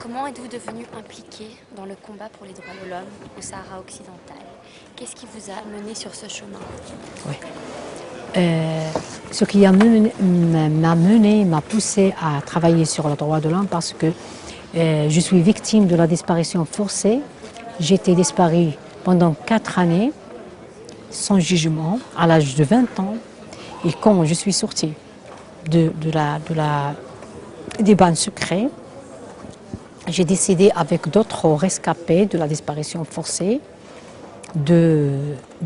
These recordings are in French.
Comment êtes-vous devenu impliqué dans le combat pour les droits de l'homme au Sahara occidental? Qu'est-ce qui vous a mené sur ce chemin? Oui. Ce qui m'a poussé à travailler sur le droit de l'homme parce que je suis victime de la disparition forcée. J'ai été disparue pendant 4 années sans jugement à l'âge de 20 ans. Et quand je suis sortie des bains secrets, j'ai décidé avec d'autres rescapés de la disparition forcée de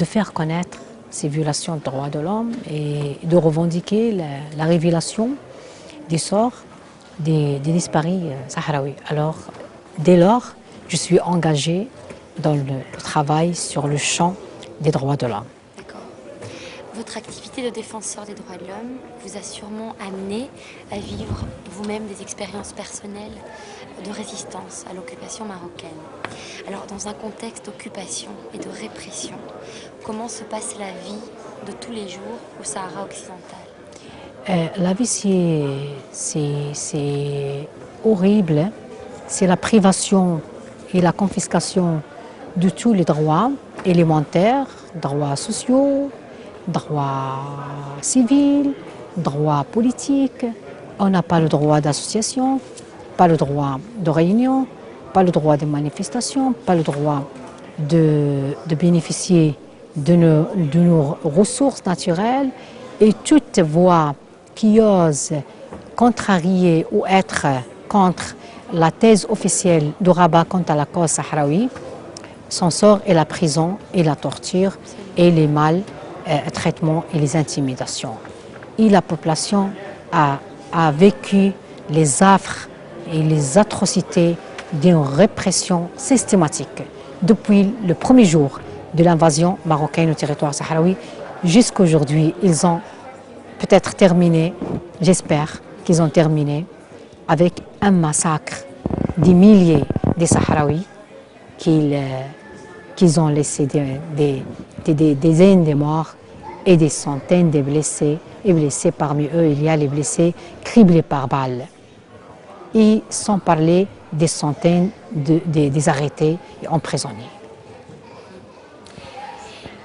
faire connaître ces violations de droits de l'homme et de revendiquer la révélation des sorts des disparus sahraouis. Alors, dès lors, je suis engagée dans le travail sur le champ des droits de l'homme. D'accord. Votre activité de défenseur des droits de l'homme vous a sûrement amené à vivre vous-même des expériences personnelles de résistance à l'occupation marocaine. Alors, dans un contexte d'occupation et de répression, comment se passe la vie de tous les jours au Sahara occidental? La vie, c'est horrible. C'est la privation et la confiscation de tous les droits élémentaires, droits sociaux, droits civils, droits politiques. On n'a pas le droit d'association, pas le droit de réunion, pas le droit de manifestation, pas le droit de bénéficier de nos ressources naturelles. Et toute voix qui ose contrarier ou être contre la thèse officielle de Rabat contre la cause sahraoui, son sort est la prison et la torture et les maltraitements et les intimidations. Et la population a vécu les affres et les atrocités d'une répression systématique depuis le premier jour de l'invasion marocaine au territoire sahraoui jusqu'à aujourd'hui. Ils ont peut-être terminé, j'espère qu'ils ont terminé, avec un massacre des milliers de Sahraouis qu'ils ont laissé des dizaines de morts et des centaines de blessés. Et blessés parmi eux, il y a les blessés criblés par balles. Et sans parler des centaines des arrêtés et emprisonnés.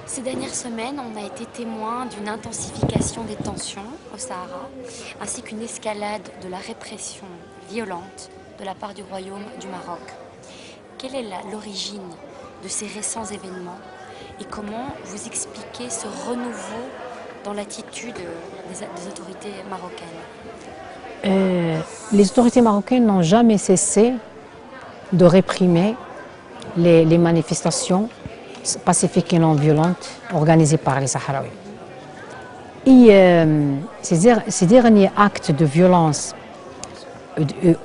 Ces dernières semaines, on a été témoin d'une intensification des tensions au Sahara, ainsi qu'une escalade de la répression violente de la part du Royaume du Maroc. Quelle est l'origine de ces récents événements et comment vous expliquez ce renouveau dans l'attitude des autorités marocaines? Les autorités marocaines n'ont jamais cessé de réprimer les manifestations pacifiques et non violentes organisées par les Sahraouis. Et ces derniers actes de violence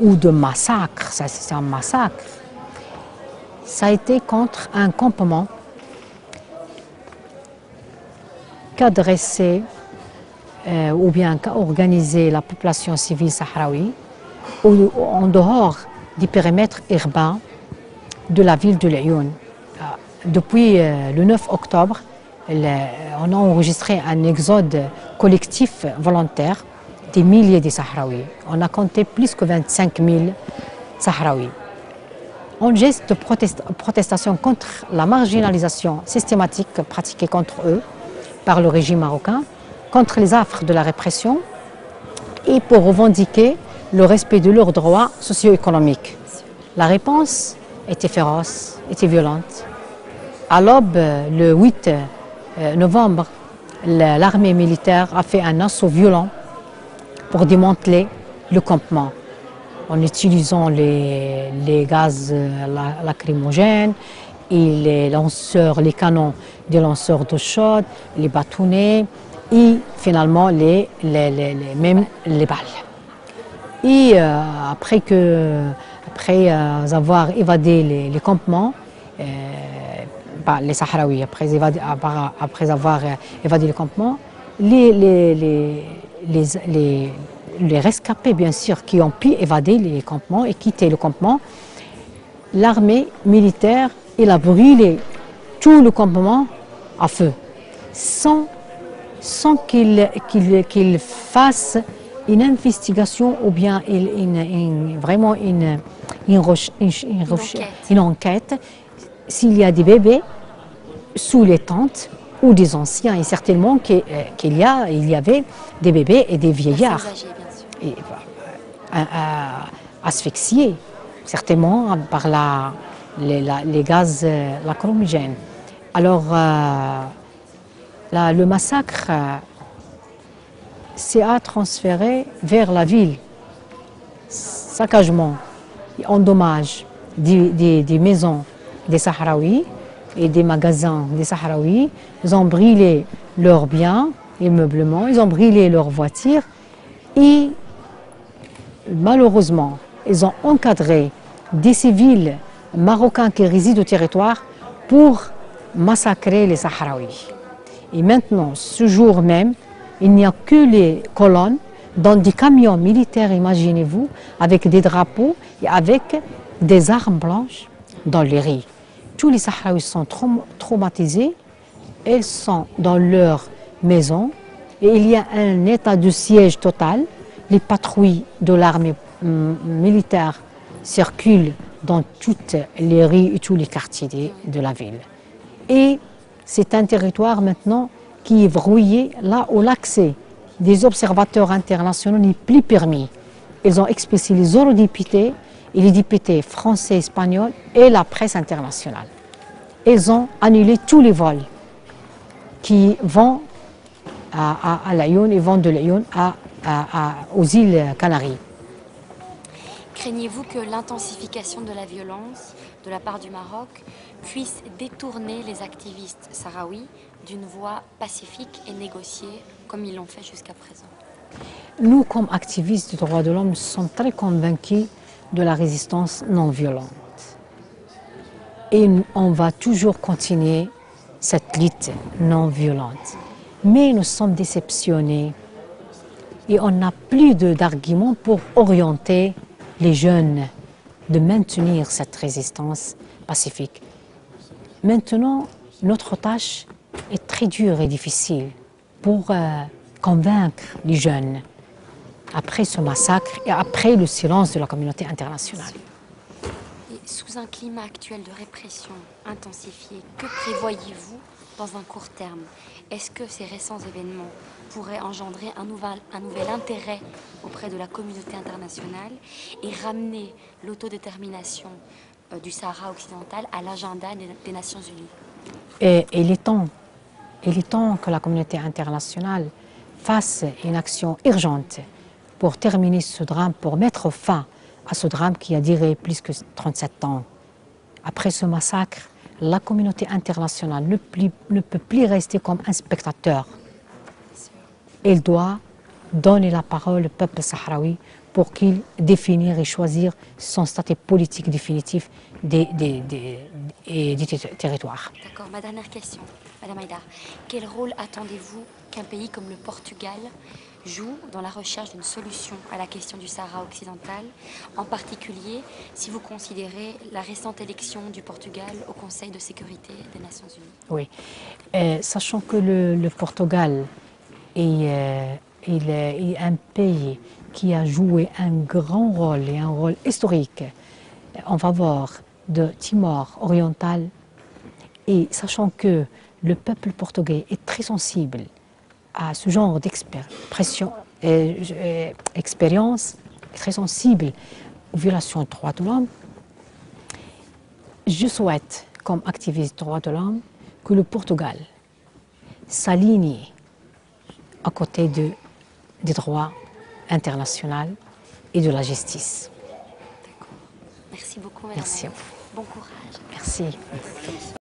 ou de massacre, c'est un massacre, ça a été contre un campement qu'a dressé ou bien qu'a organisé la population civile sahraoui en dehors du périmètre urbain de la ville de Laayoune. Depuis le 9 octobre, on a enregistré un exode collectif volontaire des milliers de Sahraouis. On a compté plus que 25 000 Sahraouis. En geste de protestation contre la marginalisation systématique pratiquée contre eux par le régime marocain, contre les affres de la répression et pour revendiquer le respect de leurs droits socio-économiques. La réponse était féroce, était violente. À l'aube, le 8 novembre, l'armée militaire a fait un assaut violent pour démanteler le campement en utilisant les gaz lacrymogènes et les lanceurs, les canons des lanceurs d'eau chaude, les bâtonnets et finalement même les balles. Et après avoir évadé les campements, les Sahraouis, après avoir évadé le campement, les rescapés, bien sûr, qui ont pu évader les campements et quitter le campement, l'armée militaire, il a brûlé tout le campement à feu, sans qu'il fasse une investigation ou bien vraiment une enquête s'il y a des bébés sous les tentes ou des anciens, et certainement qu'il y avait des bébés et des vieillards asphyxiés, certainement par les gaz lacrymogènes. Alors, le massacre s'est transféré vers la ville. Saccagement et endommage des maisons des Sahraouis et des magasins des Sahraouis. Ils ont brûlé leurs biens et meublements, ils ont brûlé leurs voitures et malheureusement, ils ont encadré des civils marocains qui résident au territoire pour massacrer les Sahraouis. Et maintenant, ce jour même, il n'y a que les colonnes dans des camions militaires, imaginez-vous, avec des drapeaux et avec des armes blanches dans les rues. Tous les Sahraouis sont traumatisés, ils sont dans leur maison et il y a un état de siège total. Les patrouilles de l'armée militaire circulent dans toutes les rues et tous les quartiers de la ville. Et c'est un territoire maintenant qui est verrouillé, là où l'accès des observateurs internationaux n'est plus permis. Ils ont expulsé les eurodéputés et les députés français, espagnols et la presse internationale. Ils ont annulé tous les vols qui vont à Laayoune et vont de Laayoune aux îles Canaries. Craignez-vous que l'intensification de la violence de la part du Maroc puisse détourner les activistes sahraouis d'une voie pacifique et négociée comme ils l'ont fait jusqu'à présent? Nous, comme activistes des droits de l'homme, sommes très convaincus de la résistance non violente. Et on va toujours continuer cette lutte non violente. Mais nous sommes déceptionnés et on n'a plus d'arguments pour orienter les jeunes de maintenir cette résistance pacifique. Maintenant, notre tâche est très dure et difficile pour convaincre les jeunes après ce massacre et après le silence de la communauté internationale. Et sous un climat actuel de répression intensifié, que prévoyez-vous dans un court terme? Est-ce que ces récents événements pourraient engendrer un nouvel intérêt auprès de la communauté internationale et ramener l'autodétermination du Sahara occidental à l'agenda des Nations Unies? Et il est temps que la communauté internationale fasse une action urgente pour terminer ce drame, pour mettre fin à ce drame qui a duré plus que 37 ans. Après ce massacre, la communauté internationale ne peut plus rester comme un spectateur. Elle doit donner la parole au peuple sahraoui pour qu'il définisse et choisisse son statut politique définitif des territoires. D'accord, ma dernière question, Madame Haïdar. Quel rôle attendez-vous qu'un pays comme le Portugal joue dans la recherche d'une solution à la question du Sahara occidental, en particulier si vous considérez la récente élection du Portugal au Conseil de sécurité des Nations Unies? Oui, sachant que le Portugal est un pays qui a joué un grand rôle et un rôle historique en faveur de Timor oriental, et sachant que le peuple portugais est très sensible à ce genre d'expérience, très sensible aux violations des droits de l'homme, je souhaite, comme activiste des droits de l'homme, que le Portugal s'aligne à côté des droits internationaux et de la justice. D'accord. Merci beaucoup, Madame. Merci à vous. Bon courage. Merci.